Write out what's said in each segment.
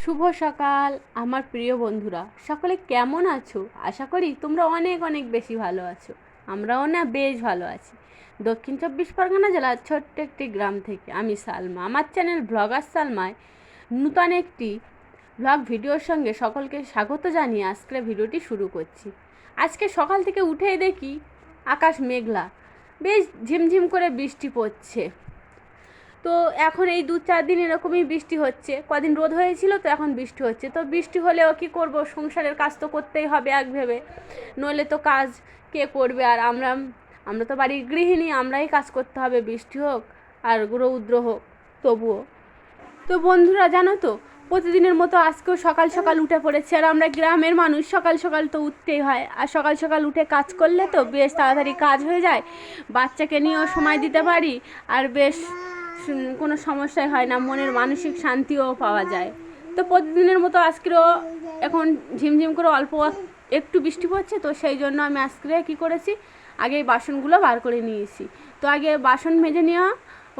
শুভ সকাল আমার প্রিয় বন্ধুরা, সকলে কেমন আছো? আশা করি তোমরা অনেক অনেক বেশি ভালো আছো। আমরাও না বেশ ভালো আছি। দক্ষিণ 24 পরগনা জেলার ছোট্ট একটি গ্রাম থেকে আমি সালমা, আমার চ্যানেল ব্লগার সালমায় নূতন একটি ব্লগ ভিডিওর সঙ্গে সকলকে স্বাগত জানিয়ে আজকের ভিডিওটি শুরু করছি। আজকে সকাল থেকে উঠেই দেখি আকাশ মেঘলা, বেশ ঝিমঝিম করে বৃষ্টি পড়ছে। তো এখন এই 2-4 দিন এরকমই বৃষ্টি হচ্ছে, কদিন রোদ হয়েছিল তো এখন বৃষ্টি হচ্ছে। তো বৃষ্টি হলেও কি করব, সংসারের কাজ তো করতেই হবে এক ভেবে, নইলে তো কাজ কে করবে? আর আমরা আমরা তো বাড়ির গৃহিণী, আমরাই কাজ করতে হবে, বৃষ্টি হোক আর রৌদ্র হোক তবুও। তো বন্ধুরা জানো তো, প্রতিদিনের মতো আজকেও সকাল সকাল উঠে পড়েছে। আর আমরা গ্রামের মানুষ, সকাল সকাল তো উঠতেই হয়। আর সকাল সকাল উঠে কাজ করলে তো বেশ তাড়াতাড়ি কাজ হয়ে যায়, বাচ্চাকে নিয়েও সময় দিতে পারি, আর বেশ কোনো সমস্যাই হয় না, মনের মানসিক শান্তিও পাওয়া যায়। তো প্রতিদিনের মতো আজকেও এখন ঝিমঝিম করে অল্প একটু বৃষ্টি পড়ছে, তো সেই জন্য আমি আজকে কী করেছি, আগে এই বাসনগুলো বার করে নিয়েছি। তো আগে বাসন মেজে নেওয়া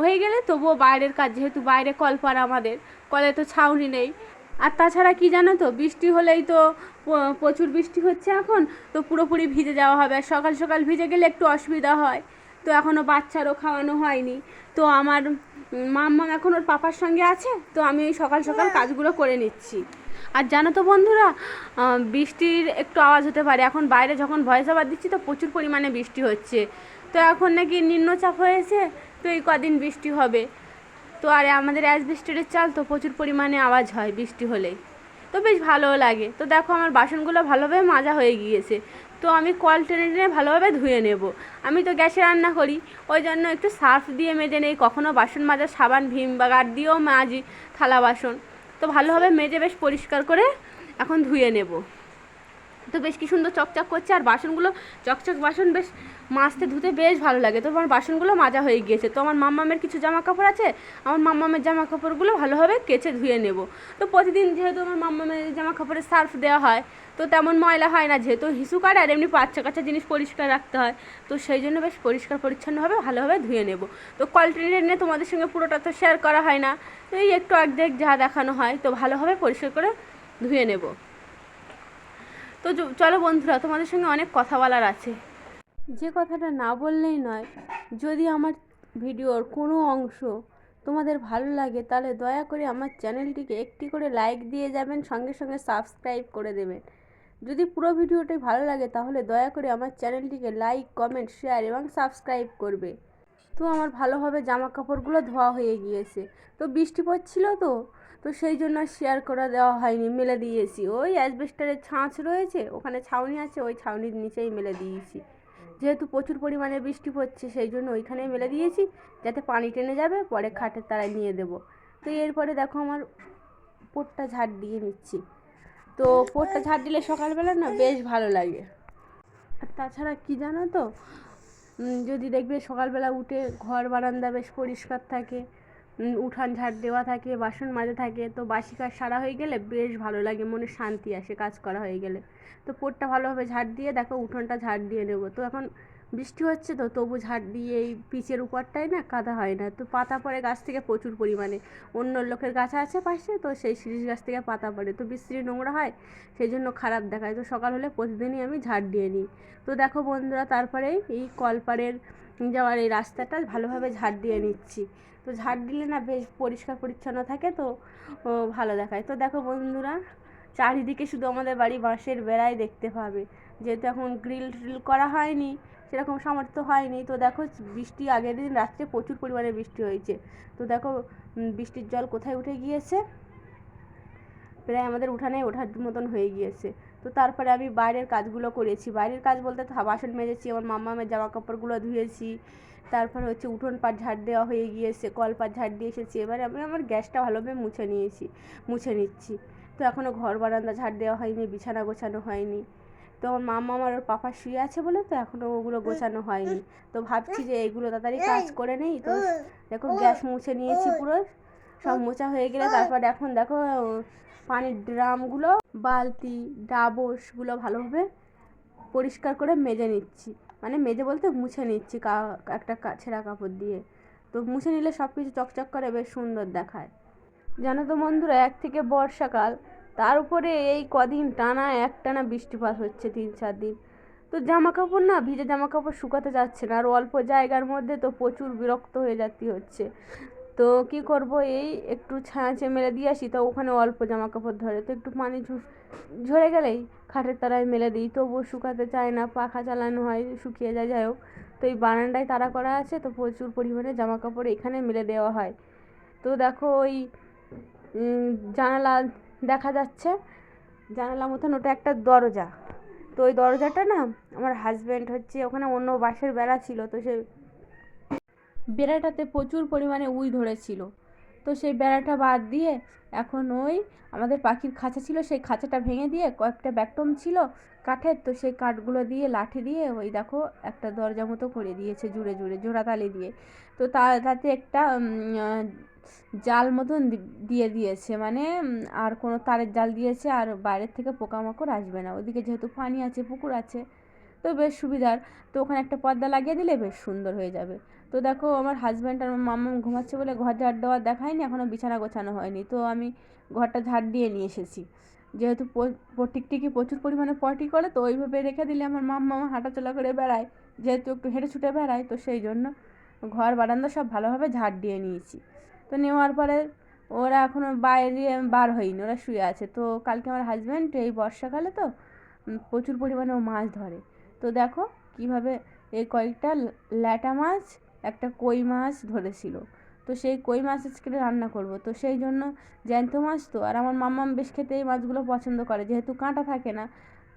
হয়ে গেলে তবুও বাইরের কাজ, যেহেতু বাইরে কল পাড়া, আমাদের কলে তো ছাউনি নেই। আর তাছাড়া কি জানো তো, বৃষ্টি হলেই তো প্রচুর বৃষ্টি হচ্ছে এখন, তো পুরোপুরি ভিজে যাওয়া হবে। আর সকাল সকাল ভিজে গেলে একটু অসুবিধা হয়। তো এখনও বাচ্চারও খাওয়ানো হয়নি। তো আমার মাম্মা এখন ওর পাপার সঙ্গে আছে, তো আমি ওই সকাল সকাল কাজগুলো করে নিচ্ছি। আর জানো তো বন্ধুরা, বৃষ্টির একটু আওয়াজ হতে পারে, এখন বাইরে যখন ভয়েস ওভার দিচ্ছি তো প্রচুর পরিমাণে বৃষ্টি হচ্ছে। তো এখন নাকি নিম্নচাপ হয়েছে, তো এই কদিন বৃষ্টি হবে। তো আর আমাদের অ্যাসবেস্টসের চাল, তো প্রচুর পরিমাণে আওয়াজ হয় বৃষ্টি হলেই, তো বেশ ভালোও লাগে। তো দেখো আমার বাসনগুলো ভালোভাবে মাজা হয়ে গিয়েছে, তো আমি কল টেনে টেনে ভালোভাবে ধুয়ে নেব। আমি তো গ্যাসে রান্না করি, ওই জন্য একটু সার্ফ দিয়ে মেজে নেই, কখনও বাসন মাজা সাবান ভীম বা গার্ড দিয়েও মাজি থালা বাসন। তো ভালোভাবে মেজে বেশ পরিষ্কার করে এখন ধুয়ে নেব। তো বেশ কি সুন্দর চকচক করছে, আর বাসনগুলো চকচক বাসন বেশ মাজতে ধুতে বেশ ভালো লাগে। তো আমার বাসনগুলো মাজা হয়ে গিয়েছে। তো আমার মাম্মামের কিছু জামা কাপড় আছে, আমার মাম্মামের জামা কাপড়গুলো ভালোভাবে কেচে ধুয়ে নেব। তো প্রতিদিন যেহেতু আমার মাম্মামের জামা কাপড়ে সার্ফ দেওয়া হয়, তো তেমন ময়লা হয় না, যেহেতু হিসু কাটে আর এমনি বাচ্চা কাচ্চা জিনিস পরিষ্কার রাখতে হয়, তো সেই জন্য বেশ পরিষ্কার পরিচ্ছন্নভাবে ভালোভাবে ধুয়ে নেব। তো কোয়ালিটি নিয়ে তোমাদের সঙ্গে পুরোটা তো শেয়ার করা হয় না, তো এই একটু অর্ধেক যা দেখানো হয়, তো ভালোভাবে পরিষ্কার করে ধুয়ে নেব। তো চলো বন্ধুরা, তোমাদের সঙ্গে অনেক কথা বলার আছে। যে কথাটা না বললেই নয়, যদি আমার ভিডিওর কোনো অংশ তোমাদের ভালো লাগে তাহলে দয়া করে আমার চ্যানেলটিকে একটি করে লাইক দিয়ে যাবেন, সঙ্গে সঙ্গে সাবস্ক্রাইব করে দেবেন। যদি পুরো ভিডিওটি ভালো লাগে তাহলে দয়া করে আমার চ্যানেলটিকে লাইক, কমেন্ট, শেয়ার এবং সাবস্ক্রাইব করবে। তো আমার ভালোভাবে জামা কাপড়গুলো ধোয়া হয়ে গিয়েছে। তো বৃষ্টি পড়ছিল, তো তো সেই জন্য শেয়ার করে দেওয়া হয়নি, মেলে দিয়েছি। ওই অ্যাসবেস্টারের ছাঁচ রয়েছে, ওখানে ছাউনি আছে, ওই ছাউনির নিচেই মেলে দিয়েছি। যেহেতু প্রচুর পরিমাণে বৃষ্টি পড়ছে সেই জন্য ওইখানেই মেলে দিয়েছি, যাতে পানি টেনে যাবে, পরে খাটের তলায় নিয়ে দেবো। তো এরপরে দেখো আমার পোটটা ঝাড় দিয়ে নিচ্ছি। তো পোটটা ঝাড় দিলে সকালবেলা না বেশ ভালো লাগে। আর তাছাড়া কি জানো তো, যদি দেখবে সকালবেলা উঠে ঘর বারান্দা বেশ পরিষ্কার থাকে, উঠান ঝাড় দেওয়া থাকে, বাসন মাজা থাকে, তো বাসি কাজ সারা হয়ে গেলে বেশ ভালো লাগে, মনে শান্তি আসে কাজ করা হয়ে গেলে। তো পোটটা ভালোভাবে ঝাড় দিয়ে দেখো উঠোনটা ঝাড় দিয়ে নেবো। তো এখন বৃষ্টি হচ্ছে, তো তবু ঝাড় দিয়ে এই পিচের উপরটাই না কাদা হয় না, তো পাতা পড়ে গাছ থেকে প্রচুর পরিমাণে। অন্য লোকের গাছ আছে পাশে, তো সেই শিরীষ গাছ থেকে পাতা পড়ে, তো বিশ্রী নোংরা হয়, সেই জন্য খারাপ দেখায়। তো সকাল হলে প্রতিদিনই আমি ঝাড় দিয়ে নিই। তো দেখো বন্ধুরা, তারপরে এই কলপাড়ের যাওয়ার এই রাস্তাটা ভালোভাবে ঝাড় দিয়ে নিচ্ছি। তো ঝাড় দিলে না বেশ পরিষ্কার পরিচ্ছন্ন থাকে, তো ভালো দেখায়। তো দেখো বন্ধুরা, চারিদিকে শুধু আমাদের বাড়ি বাঁশের বেড়াই দেখতে পাবে, যেহেতু এখন গ্রিল ট্রিল করা হয়নি, সেরকম সামর্থ্য হয়নি। তো দেখো বৃষ্টি আগের দিন রাত্রে প্রচুর পরিমাণে বৃষ্টি হয়েছে, তো দেখো বৃষ্টির জল কোথায় উঠে গিয়েছে, প্রায় আমাদের উঠানে ওঠার মতন হয়ে গিয়েছে। তো তারপরে আমি বাইরের কাজগুলো করেছি, বাইরের কাজ বলতে বাসন মেজেছি, আমার মাম্মামের জামা কাপড়গুলো ধুয়েছি, তারপরে হচ্ছে উঠোন পাট ঝাড় দেওয়া হয়ে গিয়েছে, কলপাট ঝাড় দিয়ে এসেছি। এবারে আমি আমার গ্যাসটা ভালোভাবে মুছে নিচ্ছি। তো এখনও ঘর বারান্দা ঝাড় দেওয়া হয়নি, বিছানা গোছানো হয়নি। তো আমার মাম্মা আমার ওর পাপা শুয়ে আছে বলে তো এখনও ওগুলো গোছানো হয়নি। তো ভাবছি যে এইগুলো তাড়াতাড়ি কাজ করে নেই। তো দেখো গ্যাস মুছে নিয়েছি পুরো, সব মোছা হয়ে গেলে তারপর এখন দেখো পানির ড্রামগুলো, বালতি, ডাবসগুলো ভালোভাবে পরিষ্কার করে মেজে নিচ্ছি, মানে মেজে বলতে মুছে নিচ্ছি একটা ছেঁড়া কাপড় দিয়ে। তো মুছে নিলে সব কিছু চকচক করে বেশ সুন্দর দেখায়। জানো তো বন্ধুরা, এক থেকে বর্ষাকাল, তার উপরে এই কদিন টানা একটানা বৃষ্টিপাত হচ্ছে 3-4 দিন। তো জামা কাপড় না, ভিজে জামা কাপড় শুকাতে যাচ্ছে না, আর অল্প জায়গার মধ্যে তো প্রচুর বিরক্ত হয়ে যেতে হচ্ছে। তো কি করব, এই একটু ছাঁচে মেলে দিয়ে আসি, তো ওখানে অল্প জামা কাপড় ধরে, তো একটু পানি ঝরে গেলেই খাটের তলায় মেলে দিই, তবুও শুকাতে চায় না, পাখা চালানো হয়, শুকিয়ে যায়। যাই হোক, তো এই বারান্দায় তাড়া করা আছে, তো প্রচুর পরিমাণে জামা কাপড় এখানে মেলে দেওয়া হয়। তো দেখো ওই জানালা দেখা যাচ্ছে, জানালা মতন ওটা একটা দরজা। তো ওই দরজাটা না, আমার হাজব্যান্ড হচ্ছে ওখানে অন্য বাঁশের বেড়া ছিল, তো সেই বেড়াটাতে প্রচুর পরিমাণে উই ধরেছিল। তো সেই বেড়াটা বাদ দিয়ে এখন ওই আমাদের পাখির খাঁচা ছিল, সেই খাঁচাটা ভেঙে দিয়ে কয়েকটা ব্যাকটম ছিল কাঠের, তো সেই কাঠগুলো দিয়ে লাঠি দিয়ে ওই দেখো একটা দরজা মতো করে দিয়েছে, জুড়ে জুড়ে জোড়াতালি দিয়ে। তো তাতে একটা জাল মতন দিয়ে দিয়েছে, মানে আর কোনো তারের জাল দিয়েছে, আর বাইরের থেকে পোকামাকড় আসবে না। ওদিকে যেহেতু পানি আছে, পুকুর আছে, তো বেশ সুবিধার। তো ওখানে একটা পর্দা লাগিয়ে দিলে বেশ সুন্দর হয়ে যাবে। তো দেখো আমার হাজব্যান্ড আর আমার মাম্মাম ঘুমাচ্ছে বলে ঘর ঝাড় দেওয়ার দেখায়নি, এখনও বিছানা গোছানো হয়নি। তো আমি ঘরটা ঝাড় দিয়ে নিয়ে এসেছি, যেহেতু টিকটিকি প্রচুর পরিমাণে পটি করে, তো ওইভাবে রেখে দিলে আমার মাম্মা হাঁটাচলা করে বেড়ায়, যেহেতু একটু হেঁটে ছুটে বেড়ায়, তো সেই জন্য ঘর বারান্দা সব ভালোভাবে ঝাড় দিয়ে নিয়েছি। তো নেওয়ার পরে ওরা এখনও বাইরে বার হয়নি, ওরা শুয়ে আছে। তো কালকে আমার হাজব্যান্ড এই বর্ষাকালে তো প্রচুর পরিমাণে ও মাছ ধরে। তো দেখো কীভাবে এই কয়েকটা ল্যাটা মাছ, একটা কই মাছ ধরেছিল। তো সেই কই মাছ আজকে রান্না করব। তো সেই জন্য জ্যান্ত মাছ তো, আর আমার মাম্মাম বেশ খেতে এই মাছগুলো পছন্দ করে, যেহেতু কাঁটা থাকে না।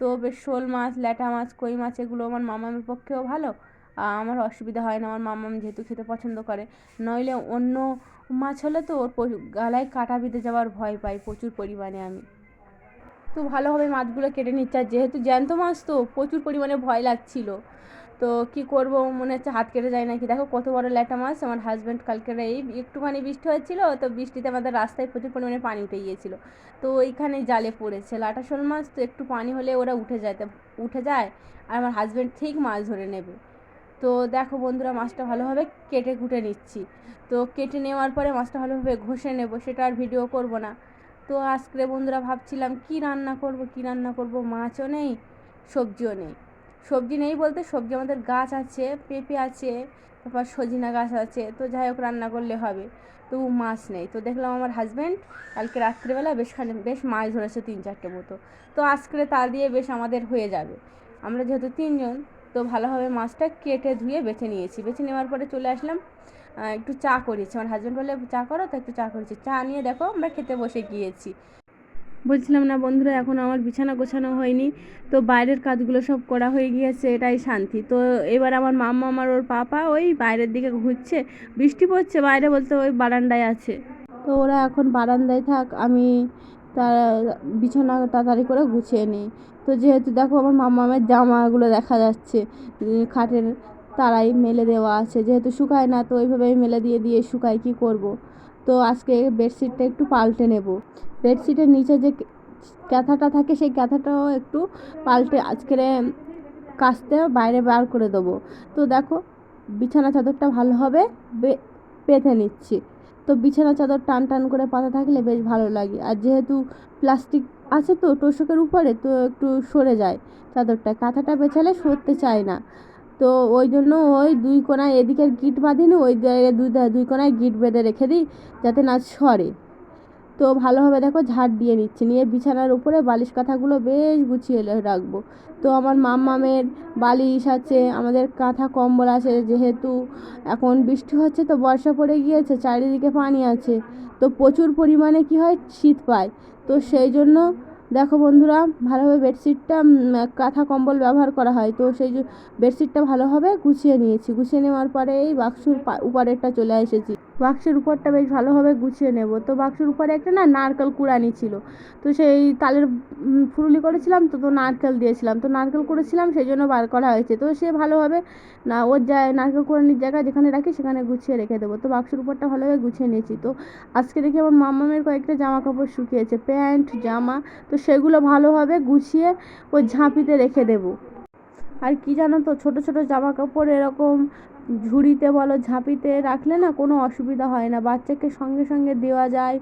তো বেশ শোল মাছ, ল্যাটা মাছ, কই মাছ এগুলো আমার মাম্মামের পক্ষেও ভালো, আমার অসুবিধা হয় না, আমার মাম্মাম যেহেতু খেতে পছন্দ করে। নইলে অন্য মাছ হলে তো ওর গালায় কাঁটা বিঁধে যাওয়ার ভয় পাই প্রচুর পরিমাণে আমি। তো ভালোভাবে মাছগুলো কেটে নিচ্ছে, আর যেহেতু জ্যান্ত মাছ তো প্রচুর পরিমাণে ভয় লাগছিল। তো কি করব, মনে হচ্ছে হাত কেটে যায় নাকি। দেখো কত বড় ল্যাটা মাছ। আমার হাজব্যান্ড কালকে এই একটুখানি বৃষ্টি হয়েছিল, তো বৃষ্টিতে আমাদের রাস্তায় প্রচুর পরিমাণে পানি উঠে গিয়েছিল, তো ওইখানে জালে পড়েছে ল্যাটা শোল মাছ। তো একটু পানি হলে ওরা উঠে যায়, আর আমার হাজব্যান্ড ঠিক মাছ ধরে নেবে। তো দেখো বন্ধুরা, মাছটা ভালোভাবে কেটে কুটে নিচ্ছি। তো কেটে নেওয়ার পরে মাছটা ভালোভাবে ঘষে নেব, সেটা আর ভিডিও করব না। তো আজকে বন্ধুরা ভাবছিলাম কি রান্না করব, মাছও নেই, সবজিও নেই। সবজি নেই বলতে, সবজি আমাদের গাছ আছে, পেঁপে আছে, তারপর সজিনা গাছ আছে, তো যাই হোক রান্না করলে হবে। তবু মাছ নেই। তো দেখলাম আমার হাজব্যান্ড কালকে রাত্রিবেলা বেশ মাছ ধরেছে 3-4টে মতো। তো আজকে তা দিয়ে বেশ আমাদের হয়ে যাবে, আমরা যেহেতু 3জন। তো ভালোভাবে মাছটা কেটে ধুয়ে বেছে নিয়েছি, বেছে নেওয়ার পরে চলে আসলাম, একটু চা করেছি। আমার হাজব্যান্ড বলে চা করো, তো একটু চা করেছি, চা নিয়ে দেখো আমরা খেতে বসে গিয়েছি। বলছিলাম না বন্ধুরা, এখন আমার বিছানা গোছানো হয়নি, তো বাইরের কাজগুলো সব করা হয়ে গিয়েছে, এটাই শান্তি। তো এবার আমার মাম্মা আর ওর পাপা ওই বাইরের দিকে ঘুরছে, বৃষ্টি পড়ছে বাইরে বলতে ওই বারান্দায় আছে। তো ওরা এখন বারান্দায় থাক, আমি তার বিছানা তাড়াতাড়ি করে গুছিয়ে নিই। তো যেহেতু দেখো আমার মাম্মামের জামাগুলো দেখা যাচ্ছে খাটের তারাই মেলে দেওয়া আছে, যেহেতু শুকায় না, তো ওইভাবেই মেলে দিয়ে শুকায়, কি করব। তো আজকে বেডশিটটা একটু পাল্টে নেব, বেডশিটের নিচে যে ক্যাথাটা থাকে সেই ক্যাথাটাও একটু পাল্টে আজকে কাচতে বাইরে বার করে দেবো। তো দেখো বিছানা চাদরটা ভালোভাবে পেতে নিচ্ছি। তো বিছানা চাদর টান টান করে পাতা থাকলে বেশ ভালো লাগে, আর যেহেতু প্লাস্টিক আছে তো তোষকের উপরে, তো একটু সরে যায় চাদরটা, কাঁথাটা পেছালে সরতে চায় না। তো ওই জন্য ওই দুই কোণায় এদিকের গিট বাঁধিনি, ওই দুই কোণায় গিট বেঁধে রেখে দিই যাতে না সরে। তো ভালোভাবে দেখো ঝাড় দিয়ে নিচ্ছি, নিয়ে বিছানার উপরে বালিশ কাঁথাগুলো বেশ গুছিয়ে রাখবো। তো আমার মাম্মামের বালিশ আছে, আমাদের কাঁথা কম্বল আছে, যেহেতু এখন বৃষ্টি হচ্ছে, তো বর্ষা পড়ে গিয়েছে, চারিদিকে পানি আছে, তো প্রচুর পরিমাণে কি হয়, শীত পায়। তো সেই জন্য দেখো বন্ধুরা, ভালোভাবে বেডশিটটা কাঁথা কম্বল ব্যবহার করা হয়, তো সেই বেডশিটটা ভালোভাবে গুছিয়ে নিয়েছি। গুছিয়ে নেওয়ার পরে এই বাক্সর উপরেরটা চলে এসেছি, বাক্সের উপরটা বেশ ভালোভাবে গুছিয়ে নেব। তো বাক্সের উপরে একটা না নারকেল কুড়ানি ছিল, তো সেই তালের ফুরুলি করেছিলাম, তো নারকেল দিয়েছিলাম, তো নারকেল করেছিলাম, সেই জন্য বার করা হয়েছে। তো সে ভালোভাবে না ওর নারকেল কুড়ানির জায়গা যেখানে রাখি সেখানে গুছিয়ে রেখে দেবো। তো বাক্সের উপরটা ভালোভাবে গুছিয়ে নিয়েছি। তো আজকে দেখি আমার মাম্মামের কয়েকটা জামা কাপড় শুকিয়েছে, প্যান্ট জামা, তো সেগুলো ভালোভাবে গুছিয়ে ওই ঝাঁপিতে রেখে দেবো। আর কি জানো তো, ছোট ছোট জামা কাপড় এরকম ঝুড়িতে বলো ঝাঁপিতে রাখলে না কোনো অসুবিধা হয় না, বাচ্চাকে সঙ্গে সঙ্গে দেওয়া যায়,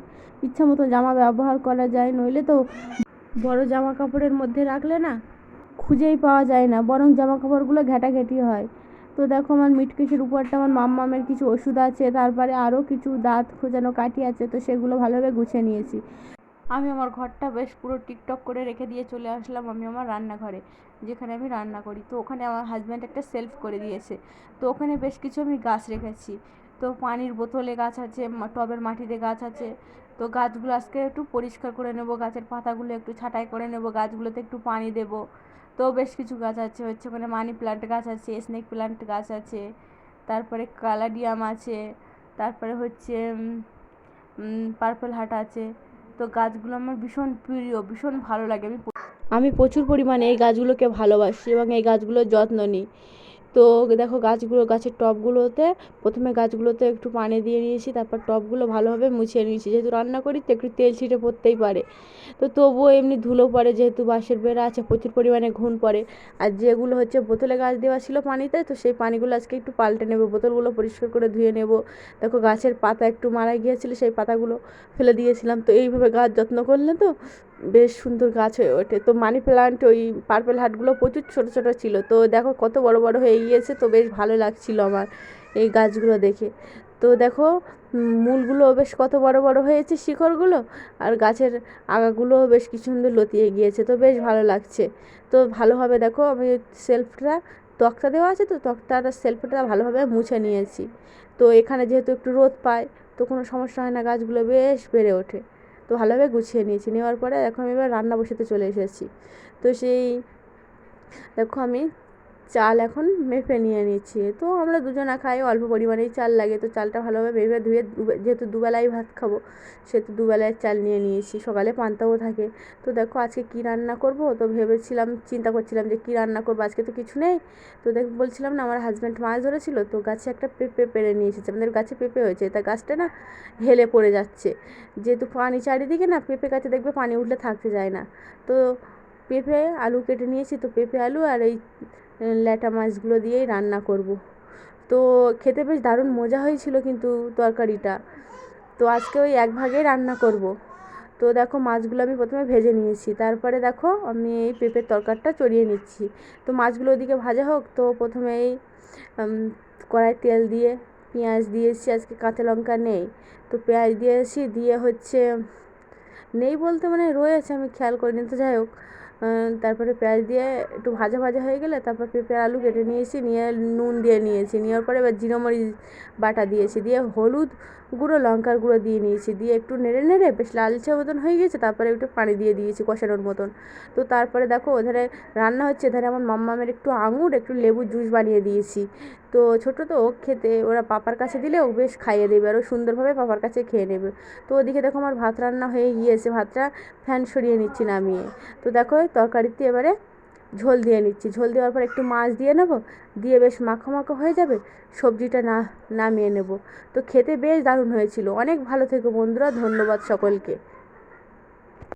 ইচ্ছা মতো জামা ব্যবহার করা যায়। নইলে তো বড় জামা কাপড়ের মধ্যে রাখলে না খুঁজেই পাওয়া যায় না, বরং জামা কাপড়গুলো ঘেঁটাঘেঁটি হয়। তো দেখো আমার মিটকেসের উপরটা আমার মাম্মামের কিছু ওষুধ আছে, তারপরে আরও কিছু দাঁত খোঁজানো কাঠি আছে, তো সেগুলো ভালোভাবে গুছিয়ে নিয়েছি। আমি আমার ঘরটা বেশ পুরো টিকটক করে রেখে দিয়ে চলে আসলাম আমি আমার রান্নাঘরে, যেখানে আমি রান্না করি। তো ওখানে আমার হাজব্যান্ড একটা সেলফ করে দিয়েছে, তো ওখানে বেশ কিছু আমি গাছ রেখেছি। তো পানির বোতলে গাছ আছে, টবের মাটিতে গাছ আছে। তো গাছগুলো আজকে একটু পরিষ্কার করে নেব, গাছের পাতাগুলো একটু ছাঁটাই করে নেব, গাছগুলোতে একটু পানি দেব। তো বেশ কিছু গাছ আছে, হচ্ছে ওখানে মানি প্লান্ট গাছ আছে, স্নেক প্লান্ট গাছ আছে, তারপরে কালাডিয়াম আছে, তারপরে হচ্ছে পার্পল হার্ট আছে। তো গাছগুলো আমার ভীষণ প্রিয়, ভীষণ ভালো লাগে। আমি প্রচুর পরিমাণে এই গাছগুলোকে ভালোবাসি এবং এই গাছগুলোর যত্ন নিই। তো দেখো গাছের টবগুলোতে প্রথমে গাছগুলোতে একটু পানি দিয়ে নিয়েছি, তারপর টবগুলো ভালোভাবে মুছিয়ে নিয়েছি, যেহেতু রান্না করি তো একটু তেল ছিটে পড়তেই পারে। তো তবুও এমনি ধুলো পড়ে, যেহেতু বাঁশের বেড়া আছে প্রচুর পরিমাণে ঘুণ পড়ে। আর যেগুলো হচ্ছে বোতলে গাছ দেওয়া ছিল পানিতে, তো সেই পানিগুলো আজকে একটু পাল্টে নেব, বোতলগুলো পরিষ্কার করে ধুয়ে নেব। দেখো গাছের পাতা একটু মারা গিয়েছিলো, সেই পাতাগুলো ফেলে দিয়েছিলাম। তো এইভাবে গাছ যত্ন করলে তো বেশ সুন্দর গাছ হয়ে ওঠে। তো মানি প্লান্ট ওই পার্পল হার্টগুলো প্রচুর ছোটো ছোটো ছিল, তো দেখো কত বড় বড় হয়ে গিয়েছে, তো বেশ ভালো লাগছিলো আমার এই গাছগুলো দেখে। তো দেখো মূলগুলো বেশ কত বড় বড় হয়েছে, শিকড়গুলো, আর গাছের আগাগুলোও বেশ কি সুন্দর লতিয়ে গিয়েছে, তো বেশ ভালো লাগছে। তো ভালোভাবে দেখো আমি সেলফটা তক্তা দেওয়া আছে, তো তক্তার সেলফটা ভালোভাবে মুছে নিয়েছি। তো এখানে যেহেতু একটু রোদ পায়, তো কোনো সমস্যা হয় না, গাছগুলো বেশ বেড়ে ওঠে। তো ভালোভাবে গুছিয়ে নিয়েছি, নেওয়ার পরে এখন আমি এবার রান্না বসাতে চলে এসেছি। তো সেই দেখো আমি চাল এখন মেপে নিয়ে নিচ্ছি। তো আমরা দুজনা খাই, অল্প পরিমাণেই চাল লাগে, তো চালটা ভালোভাবে মেপে ধুয়ে, যেহেতু দুবেলাই ভাত খাবো সেহেতু দুবেলায় চাল নিয়ে নিয়েছি, সকালে পান্তাও থাকে। তো দেখো আজকে কী রান্না করব, তো ভেবেছিলাম, চিন্তা করছিলাম যে কী রান্না করবো, আজকে তো কিছু নেই। তো বলছিলাম না আমার হাজব্যান্ড মাছ ধরেছিল, তো গাছে একটা পেঁপে পেড়ে নিয়ে এসেছে, আমাদের গাছে পেঁপে হয়েছে, তা গাছটা না হেলে পড়ে যাচ্ছে, যেহেতু পানি চারিদিকে না, পেঁপে গাছে দেখবে পানি উঠলে থাকতে যায় না। তো পেঁপে আলু কেটে নিয়েছি, তো পেঁপে আলু আর এই ল্যাটা মাছগুলো দিয়েই রান্না করব। তো খেতে বেশ দারুণ মজা হয়েছিল কিন্তু তরকারিটা। তো আজকে ওই এক ভাগেই রান্না করব। তো দেখো মাছগুলো আমি প্রথমে ভেজে নিয়েছি, তারপরে দেখো আমি এই পেঁপের তরকারিটা চড়িয়ে নিচ্ছি। তো মাছগুলো ওদিকে ভাজা হোক, তো প্রথমে এই কড়াই তেল দিয়ে পেঁয়াজ দিয়েছি, আজকে কাঁচা লঙ্কা নেই, তো পেঁয়াজ দিয়েছি, দিয়ে হচ্ছে নেই বলতে মানে রয়েছে, আমি খেয়াল করিনি, তো যাই হোক। তারপরে পেঁয়াজ দিয়ে একটু ভাজা ভাজা হয়ে গেলে তারপর পেঁপে আলু কেটে নিয়েছি, নিয়ে নুন দিয়ে নিয়েছি, নেওয়ার পরে এবার জিরা মরিচ বাটা দিয়েছি, দিয়ে হলুদ গুঁড়ো লঙ্কার গুঁড়ো দিয়ে নিয়েছি, দিয়ে একটু নেড়ে নেড়ে বেশ লালচে মতন হয়ে গেছে, তারপরে একটু পানি দিয়ে দিয়েছি কষানোর মতন। তো তারপরে দেখো ওধারে রান্না হচ্ছে, এধারে আমার মাম্মামের একটু আঙুর একটু লেবু জুস বানিয়ে দিয়েছি। তো ছোটো তো ও খেতে, ওরা পাপার কাছে দিলে ও বেশ খাইয়ে দেবে, আর ও সুন্দরভাবে পাপার কাছে খেয়ে নেবে। তো ওদিকে দেখো আমার ভাত রান্না হয়ে গিয়েছে, ভাতটা ফ্যান সরিয়ে নিচ্ছি নামিয়ে। তো দেখো তরকারিতে এবারে ঝোল দিয়ে নিচ্ছি, ঝোল দেওয়ার পর একটু মাছ দিয়ে নেব, দিয়ে বেশ মাখো মাখো হয়ে যাবে, সবজিটা নামিয়ে নেব। তো খেতে বেশ দারুণ হয়েছিল। অনেক ভালো থেকো বন্ধুরা, ধন্যবাদ সকলকে।